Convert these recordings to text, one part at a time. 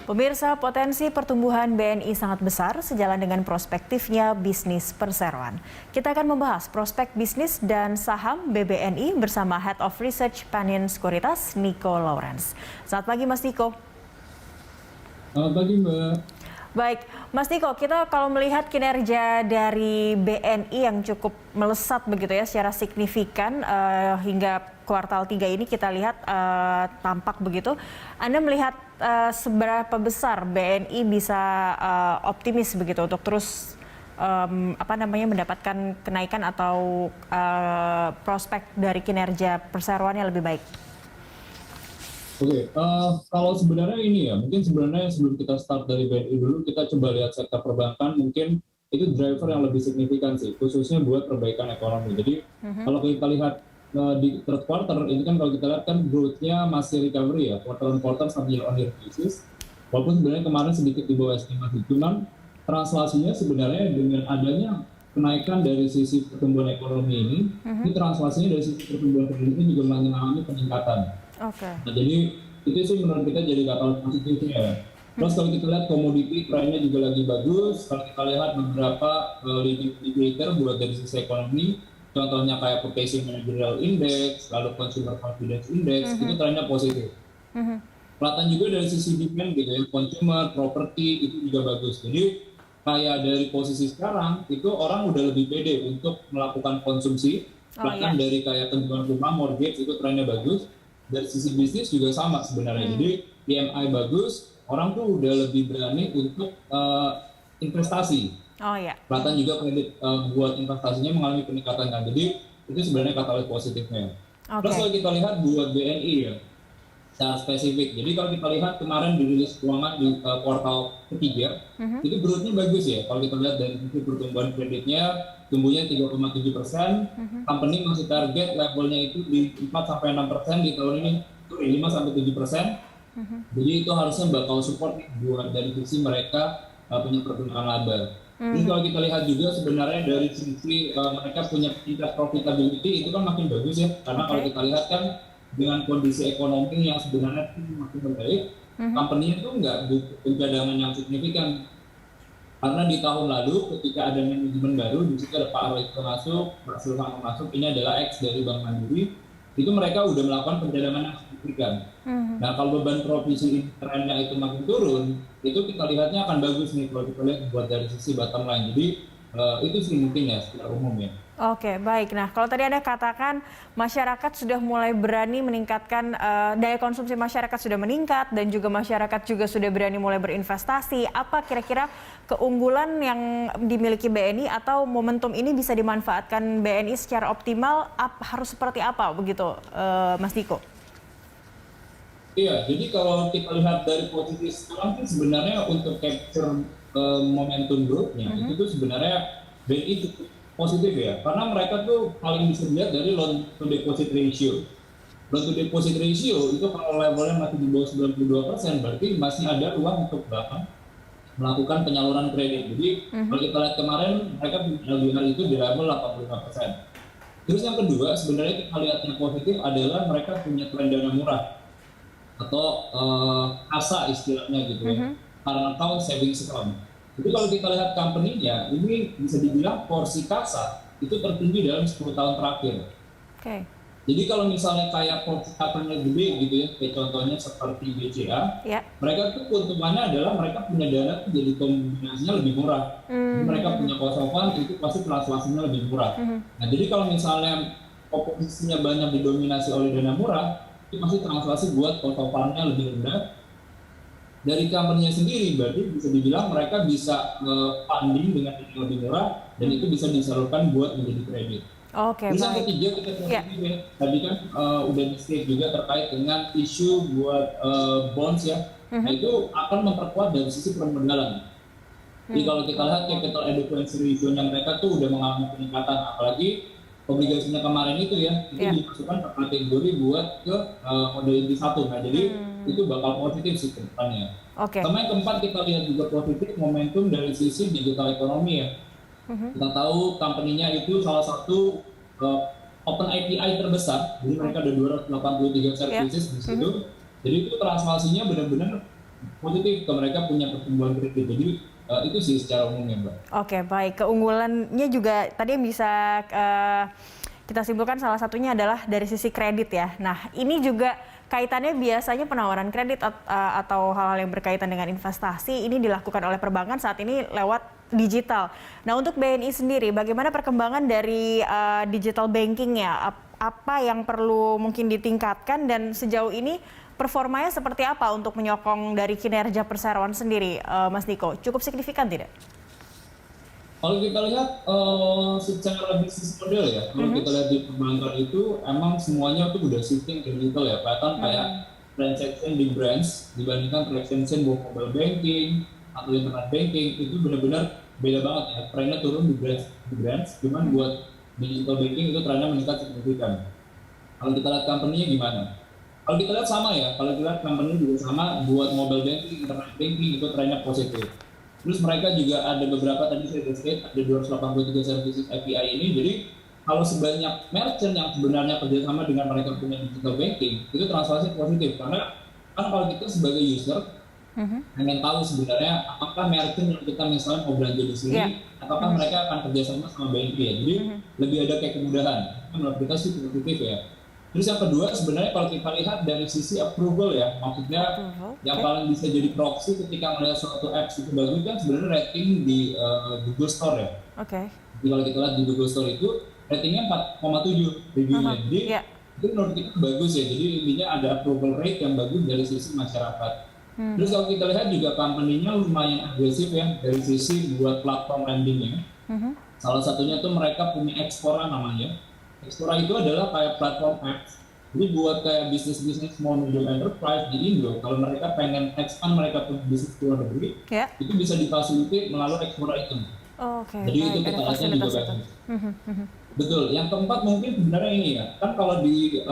Pemirsa, potensi pertumbuhan BNI sangat besar sejalan dengan prospektifnya bisnis perseroan. Kita akan membahas prospek bisnis dan saham BBNI bersama Head of Research Panin Sekuritas, Niko Lawrence. Selamat pagi Mas Niko. Selamat pagi Mbak. Baik, Mas Niko, kita kalau melihat kinerja dari BNI yang cukup melesat begitu ya secara signifikan hingga kuartal 3 ini kita lihat tampak begitu. Anda melihat seberapa besar BNI bisa optimis begitu untuk terus mendapatkan kenaikan atau prospek dari kinerja perseroan yang lebih baik? Oke, kalau sebenarnya ini ya, mungkin sebenarnya sebelum kita start dari BNI dulu, kita coba lihat sektor perbankan, mungkin itu driver yang lebih signifikan sih, khususnya buat perbaikan ekonomi. Jadi kalau kita lihat di third quarter, ini kan kalau kita lihat kan growth-nya masih recovery ya, quarter on quarter sama year on year basis. Walaupun sebenarnya kemarin sedikit di bawah estimasi, cuman translasinya sebenarnya dengan adanya kenaikan dari sisi pertumbuhan ekonomi ini translasinya dari sisi pertumbuhan kredit ini juga mengalami peningkatan. Nah, jadi itu sih menurut kita jadi katalis positifnya ya. Terus kalau kita lihat komoditi trennya juga lagi bagus. Kalau kita lihat beberapa leading indicator buat dari sisi ekonomi, contohnya kayak Purchasing Managerial Index, lalu Consumer Confidence Index, itu trennya positif. Kelihatan juga dari sisi demand gitu ya, consumer, property itu juga bagus. Jadi kayak dari posisi sekarang itu orang udah lebih pede untuk melakukan konsumsi. Bahkan dari kayak penjualan rumah, mortgage itu trennya bagus. Dari sisi bisnis juga sama sebenarnya. Jadi PMI bagus, orang tuh udah lebih berani untuk investasi. Kelihatan juga kredit buat investasinya mengalami peningkatan kan. Jadi itu sebenarnya katalis positifnya. Terus kalau kita lihat buat BNI ya, secara spesifik. Jadi kalau kita lihat kemarin dirilis keuangan di kuartal ketiga, itu growth-nya bagus ya. Kalau kita lihat dari sisi pertumbuhan kreditnya, tumbuhnya 3,7%, company masih target levelnya itu di 4-6% di tahun ini, itu 5-7%. Jadi itu harusnya bakal support buat dari sisi mereka punya pertumbuhan laba. Jadi kalau kita lihat juga sebenarnya dari sisi mereka punya tingkat profitability itu kan makin bagus ya, karena kalau kita lihat kan dengan kondisi ekonomi yang sebenarnya makin membaik, company itu nggak butuh pencadangan yang signifikan. Karena di tahun lalu ketika ada manajemen baru, di situ ada Pak Royko masuk, Pak Silvano masuk, ini adalah ex dari Bank Mandiri, itu mereka udah melakukan pencadangan yang signifikan. Nah kalau beban provisi trennya itu makin turun, itu kita lihatnya akan bagus nih kalau kita lihat buat dari sisi bottom line. Jadi itu sih mungkin ya secara umum ya. Oke, baik. Nah, kalau tadi Anda katakan masyarakat sudah mulai berani meningkatkan daya konsumsi masyarakat sudah meningkat dan juga masyarakat juga sudah berani mulai berinvestasi. Apa kira-kira keunggulan yang dimiliki BNI atau momentum ini bisa dimanfaatkan BNI secara optimal? Harus seperti apa begitu, Mas Niko? Iya, jadi kalau kita lihat dari posisi sekarang kan sebenarnya untuk capture momentum growth-nya itu tuh sebenarnya BNI cukup positif ya, karena mereka tuh paling bisa dilihat dari loan to deposit ratio. Loan to deposit ratio itu kalau levelnya masih di bawah 92%, berarti masih ada ruang untuk melakukan penyaluran kredit. Jadi kalau kita lihat kemarin mereka LDR itu di level 85%. Terus yang kedua sebenarnya kita lihat yang positif adalah mereka punya tren dana murah atau KASA istilahnya gitu ya, current account savings account. Jadi kalau kita lihat company-nya, ini bisa dibilang porsi kasa itu tertinggi dalam 10 tahun terakhir. Jadi kalau misalnya kayak porsi kasanya gede gitu ya, kayak contohnya seperti BCA, mereka tuh keuntungannya adalah mereka punya dana tuh jadi kombinasinya lebih murah. Jadi mereka punya cost of fund itu pasti translasinya lebih murah. Nah jadi kalau misalnya komposisinya banyak didominasi oleh dana murah, itu pasti translasi buat cost of fund-nya lebih rendah. Dari company-nya sendiri berarti bisa dibilang mereka bisa funding dengan lebih murah dan itu bisa disalurkan buat menjadi kredit. Terus yang ketiga kita tadi kan udah di-state juga terkait dengan isu buat bonds ya, nah itu akan memperkuat dari sisi permodalan. Jadi kalau kita lihat capital adequacy ratio-nya mereka tuh udah mengalami peningkatan, apalagi obligasinya kemarin itu ya, itu dimasukkan ke kategori buat ke mode inti 1. Nah jadi itu bakal positif sih ke depannya. Sama yang keempat kita lihat juga positif momentum dari sisi digital ekonomi ya. Kita tahu company-nya itu salah satu open API terbesar, jadi mereka ada 283 services di situ. Jadi itu transaksinya benar-benar positif ke mereka punya pertumbuhan kredit. Jadi itu sih secara umumnya, Mbak. Oke, baik. Keunggulannya juga tadi yang bisa kita simpulkan salah satunya adalah dari sisi kredit ya. Nah, ini juga kaitannya biasanya penawaran kredit atau hal-hal yang berkaitan dengan investasi ini dilakukan oleh perbankan saat ini lewat digital. Nah, untuk BNI sendiri, bagaimana perkembangan dari digital bankingnya? Apa yang perlu mungkin ditingkatkan dan sejauh ini performanya seperti apa untuk menyokong dari kinerja perseroan sendiri, Mas Niko? Cukup signifikan tidak? Kalau kita lihat secara bisnis model ya, kalau kita lihat di perbankan itu emang semuanya tuh udah shifting ke digital ya. Kelihatan kayak transaction di branch dibandingkan transaction buat mobile banking atau internet banking itu benar-benar beda banget ya. Trennya turun di branch, cuman buat digital banking itu trennya meningkat signifikan. Kalau kita lihat company-nya gimana? Kalau kita lihat sama ya, kalau kita lihat company juga sama, buat mobile banking, internet banking itu trennya positif. Terus mereka juga ada beberapa tadi saya state ada 283 services API ini. Jadi kalau sebanyak merchant yang sebenarnya kerjasama dengan mereka punya digital banking itu transaksi positif karena kan kalau kita sebagai user pengen tahu sebenarnya apakah merchant yang kita misalnya mau belanja di sini apakah mereka akan kerjasama sama BNI ya. Jadi lebih ada kayak kemudahan. Menurut kita sih positif ya. Terus yang kedua sebenarnya kalau kita lihat dari sisi approval ya, maksudnya yang paling bisa jadi proxy ketika melihat suatu apps itu bagus kan sebenarnya rating di Google Store ya. Jadi kalau kita lihat di Google Store itu ratingnya 4,7 reviewnya. Jadi itu menurut kita bagus ya. Jadi intinya ada approval rate yang bagus dari sisi masyarakat. Terus kalau kita lihat juga company-nya lumayan agresif ya dari sisi buat platform lending-nya. Salah satunya tuh mereka punya Expora namanya. Expora itu adalah kayak platform apps. Jadi buat kayak bisnis-bisnis small medium enterprise di Indo, kalau mereka pengen expand mereka punya bisnis luar negeri, itu bisa difasilitasi melalui Expora itu. Jadi itu kita lihatnya juga bagus. Betul. Yang keempat mungkin sebenarnya ini ya, kan kalau di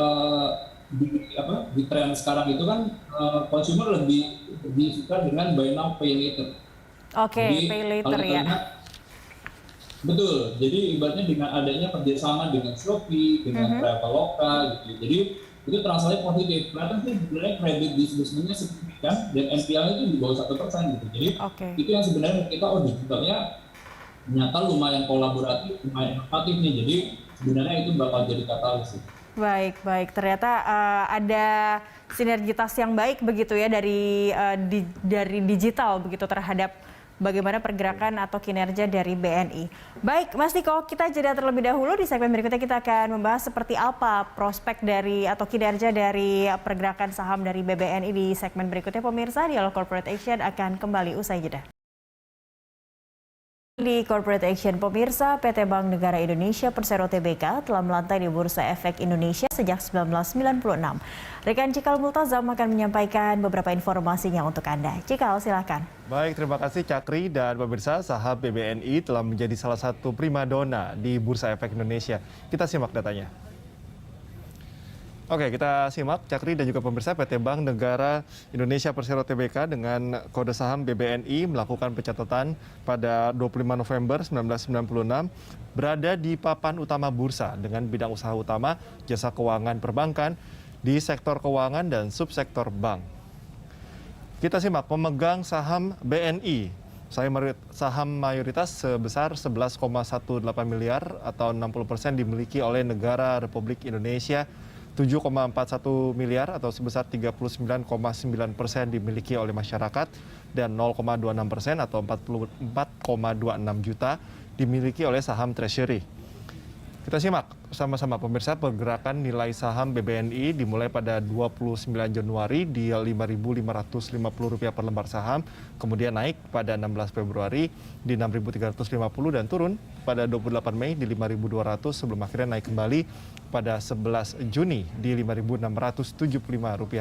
tren sekarang itu kan consumer lebih suka dengan buy now pay later. Pay later ya. Betul, jadi ibaratnya dengan adanya kerjasama dengan Shopee, dengan Traveloka gitu. Jadi itu transaksi positif. Kelihatan sih sebenarnya kredit disbursement-nya signifikan dan NPL itu di bawah 1% gitu. Jadi itu yang sebenarnya kita digitalnya ternyata lumayan kolaboratif, lumayan inovatif nih. Jadi sebenarnya itu bakal jadi katalis. Baik. Ternyata ada sinergitas yang baik begitu ya dari digital begitu terhadap bagaimana pergerakan atau kinerja dari BNI. Baik, Mas Niko, kita jeda terlebih dahulu. Di segmen berikutnya kita akan membahas seperti apa prospek dari atau kinerja dari pergerakan saham dari BBNI di segmen berikutnya. Pemirsa, Dialog Corporate Action akan kembali usai jeda. Di Corporate Action, pemirsa, PT Bank Negara Indonesia Persero Tbk telah melantai di Bursa Efek Indonesia sejak 1996. Rekan Cikal Multazam akan menyampaikan beberapa informasinya untuk Anda. Cikal, silakan. Baik, terima kasih Cakri dan pemirsa. Saham BBNI telah menjadi salah satu primadona di Bursa Efek Indonesia. Kita simak datanya. Oke, kita simak Cakri dan juga pemirsa. PT Bank Negara Indonesia Persero Tbk dengan kode saham BBNI melakukan pencatatan pada 25 November 1996 berada di papan utama bursa dengan bidang usaha utama jasa keuangan perbankan di sektor keuangan dan subsektor bank. Kita simak pemegang saham BNI. Saham mayoritas sebesar 11,18 miliar atau 60% dimiliki oleh negara Republik Indonesia, 7,41 miliar atau sebesar 39,9% dimiliki oleh masyarakat, dan 0,26% atau 44,26 juta dimiliki oleh saham treasury. Kita simak sama-sama pemirsa pergerakan nilai saham BBNI dimulai pada 29 Januari di Rp5.550 per lembar saham, kemudian naik pada 16 Februari di Rp6.350 dan turun pada 28 Mei di Rp5.200 sebelum akhirnya naik kembali pada 11 Juni di Rp5.675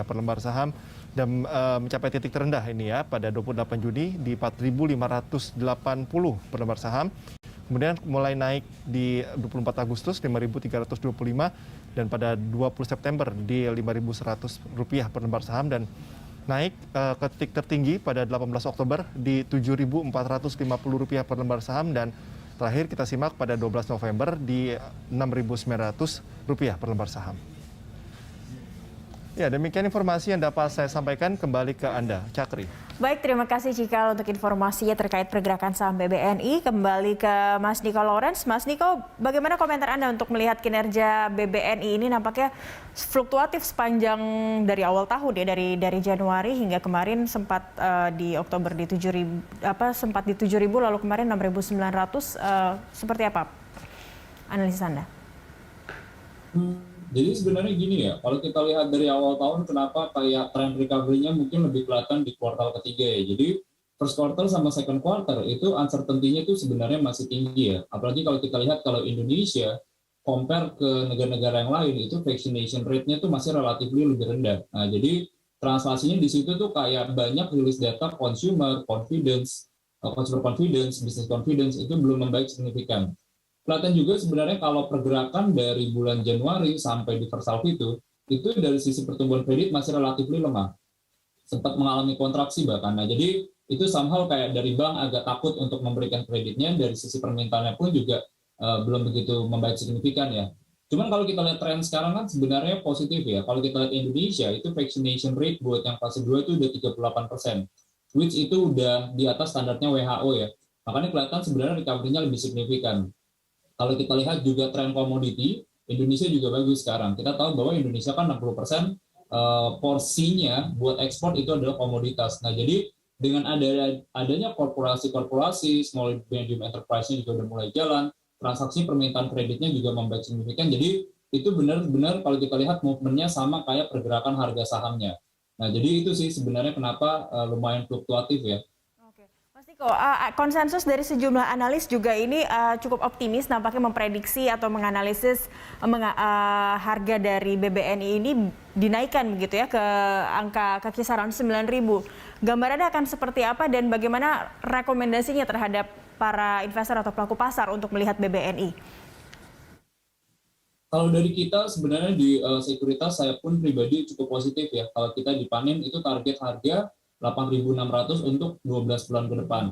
per lembar saham dan mencapai titik terendah ini ya pada 28 Juni di Rp4.580 per lembar saham. Kemudian mulai naik di 24 Agustus Rp5.325 dan pada 20 September di Rp5.100 per lembar saham dan naik ke titik tertinggi pada 18 Oktober di Rp7.450 per lembar saham dan terakhir kita simak pada 12 November di Rp6.900 per lembar saham. Ya, demikian informasi yang dapat saya sampaikan, kembali ke Anda, Cakri. Baik, terima kasih Cikal untuk informasinya terkait pergerakan saham BBNI. Kembali ke Mas Niko Lawrence. Mas Niko, bagaimana komentar Anda untuk melihat kinerja BBNI ini nampaknya fluktuatif sepanjang dari awal tahun ya, dari Januari hingga kemarin sempat di Oktober di 7.000 sempat di 7.000 lalu kemarin 6.900, seperti apa analisis Anda? Jadi sebenarnya gini ya, kalau kita lihat dari awal tahun kenapa kayak tren recovery-nya mungkin lebih kelihatan di kuartal ketiga ya. Jadi first quarter sama second quarter itu uncertainty-nya itu sebenarnya masih tinggi ya. Apalagi kalau kita lihat kalau Indonesia compare ke negara-negara yang lain itu vaccination rate-nya tuh masih relatif lebih rendah. Nah, jadi translasinya di situ tuh kayak banyak rilis data consumer confidence, business confidence itu belum membaik signifikan. Kelihatan juga sebenarnya kalau pergerakan dari bulan Januari sampai di first half itu dari sisi pertumbuhan kredit masih relatif lemah. Sempat mengalami kontraksi bahkan. Nah, jadi itu somehow kayak dari bank agak takut untuk memberikan kreditnya, dari sisi permintaannya pun juga belum begitu membaik signifikan ya. Cuman kalau kita lihat tren sekarang kan sebenarnya positif ya. Kalau kita lihat Indonesia itu vaccination rate buat yang fase 2 itu udah 38%, which itu udah di atas standarnya WHO ya. Makanya kelihatan sebenarnya recovery-nya lebih signifikan. Kalau kita lihat juga tren komoditi, Indonesia juga bagus sekarang. Kita tahu bahwa Indonesia kan 60% porsinya buat ekspor itu adalah komoditas. Nah, jadi dengan adanya korporasi-korporasi, small medium enterprise-nya juga udah mulai jalan, transaksi permintaan kreditnya juga membaik signifikan. Jadi itu benar-benar kalau kita lihat movement-nya sama kayak pergerakan harga sahamnya. Nah, jadi itu sih sebenarnya kenapa lumayan fluktuatif ya. Mas Niko, konsensus dari sejumlah analis juga ini cukup optimis, nampaknya memprediksi atau menganalisis harga dari BBNI ini dinaikkan begitu ya ke angka kisaran 9.000. Gambarannya akan seperti apa dan bagaimana rekomendasinya terhadap para investor atau pelaku pasar untuk melihat BBNI? Kalau dari kita sebenarnya di sekuritas saya pun pribadi cukup positif ya. Kalau kita di Panin itu target harga 8.600 untuk 12 bulan ke depan.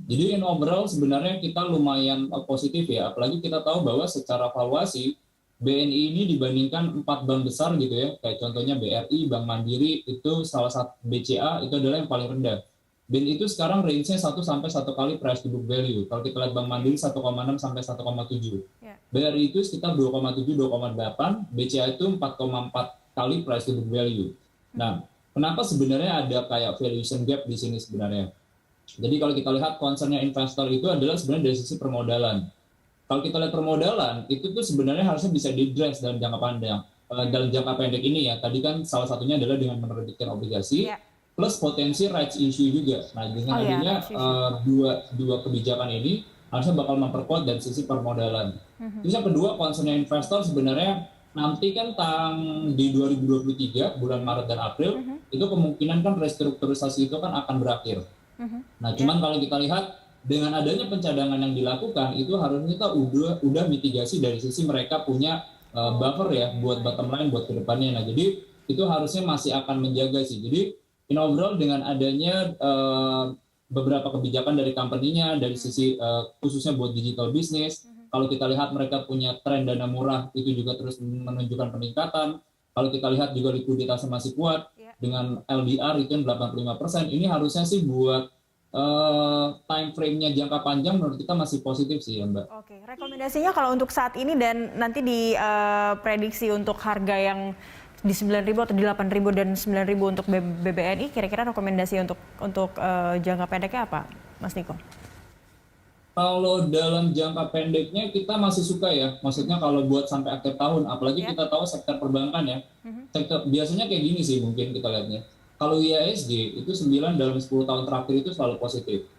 Jadi in overall sebenarnya kita lumayan positif ya, apalagi kita tahu bahwa secara valuasi BNI ini dibandingkan 4 bank besar gitu ya, kayak contohnya BRI, Bank Mandiri, itu salah satu BCA itu adalah yang paling rendah. BNI itu sekarang range-nya 1 sampai 1 kali price to book value. Kalau kita lihat Bank Mandiri 1,6 sampai 1,7. BRI itu sekitar 2,7 2,8, BCA itu 4,4 kali price to book value. Nah, kenapa sebenarnya ada kayak valuation gap di sini sebenarnya? Jadi kalau kita lihat concernnya investor itu adalah sebenarnya dari sisi permodalan. Kalau kita lihat permodalan, itu tuh sebenarnya harusnya bisa di-address dalam jangka panjang. Dalam jangka pendek ini ya, tadi kan salah satunya adalah dengan menerbitkan obligasi, plus potensi rights issue juga. Nah, dengan adanya dua kebijakan ini, harusnya bakal memperkuat dari sisi permodalan. Terus yang kedua, concernnya investor sebenarnya nanti kan di 2023 bulan Maret dan April itu kemungkinan kan restrukturisasi itu kan akan berakhir. Nah, cuman kalau kita lihat dengan adanya pencadangan yang dilakukan itu harusnya kita udah mitigasi dari sisi mereka punya buffer ya buat bottom line buat kedepannya. Nah, jadi itu harusnya masih akan menjaga sih. Jadi in overall dengan adanya beberapa kebijakan dari company-nya dari sisi khususnya buat digital business. Kalau kita lihat mereka punya tren dana murah itu juga terus menunjukkan peningkatan. Kalau kita lihat juga likuiditasnya masih kuat dengan LDR itu 85%. Ini harusnya sih buat time frame-nya jangka panjang menurut kita masih positif sih ya Mbak. Oke, rekomendasinya kalau untuk saat ini dan nanti diprediksi untuk harga yang di 9.000 atau di 8.000 dan 9.000 untuk BBNI, kira-kira rekomendasi untuk jangka pendeknya apa, Mas Niko? Kalau dalam jangka pendeknya kita masih suka ya, maksudnya kalau buat sampai akhir tahun, apalagi kita tahu sektor perbankan ya, biasanya kayak gini sih mungkin kita lihatnya. Kalau IHSG itu 9 dalam 10 tahun terakhir itu selalu positif.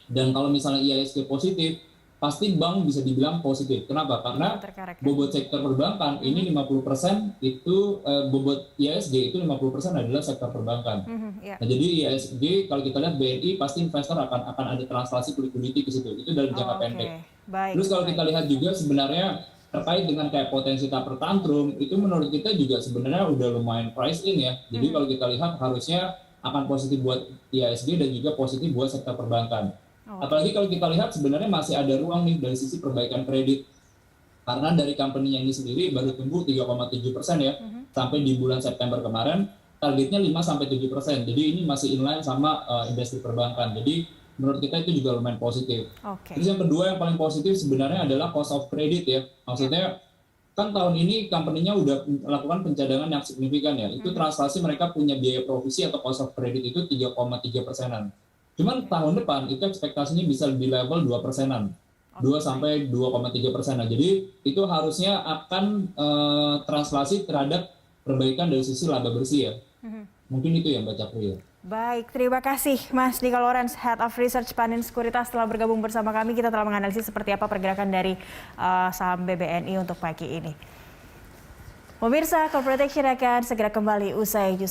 Dan kalau misalnya IHSG positif, pasti bank bisa dibilang positif. Kenapa? Karena bobot sektor perbankan ini 50% itu bobot IHSG itu 50% adalah sektor perbankan. Nah, jadi IHSG kalau kita lihat BNI pasti investor akan ada translasi liquidity ke situ. Itu dalam jangka pendek. Terus kalau kita lihat juga sebenarnya terkait dengan kayak potensi taper tantrum itu menurut kita juga sebenarnya udah lumayan price in ya. Jadi kalau kita lihat harusnya akan positif buat IHSG dan juga positif buat sektor perbankan. Apalagi kalau kita lihat sebenarnya masih ada ruang nih dari sisi perbaikan kredit. Karena dari company-nya ini sendiri baru tumbuh 3,7% ya. sampai di bulan September kemarin targetnya 5-7%. Jadi ini masih inline sama industri perbankan. Jadi menurut kita itu juga lumayan positif. Terus yang kedua yang paling positif sebenarnya adalah cost of credit ya. Maksudnya kan tahun ini company-nya udah melakukan pencadangan yang signifikan ya. Itu translasi mereka punya biaya provisi atau cost of credit itu 3,3%-an. Cuman tahun depan itu ekspektasinya bisa di level 2%-an. 2-2,3%. Jadi itu harusnya akan translasi terhadap perbaikan dari sisi laba bersih ya. Mungkin itu yang Mbak Cakri ya. Baik, terima kasih Mas Dika Lawrence, Head of Research Panin Sekuritas telah bergabung bersama kami. Kita telah menganalisis seperti apa pergerakan dari saham BBNI untuk pagi ini. Pemirsa, Corporate Action akan segera kembali usai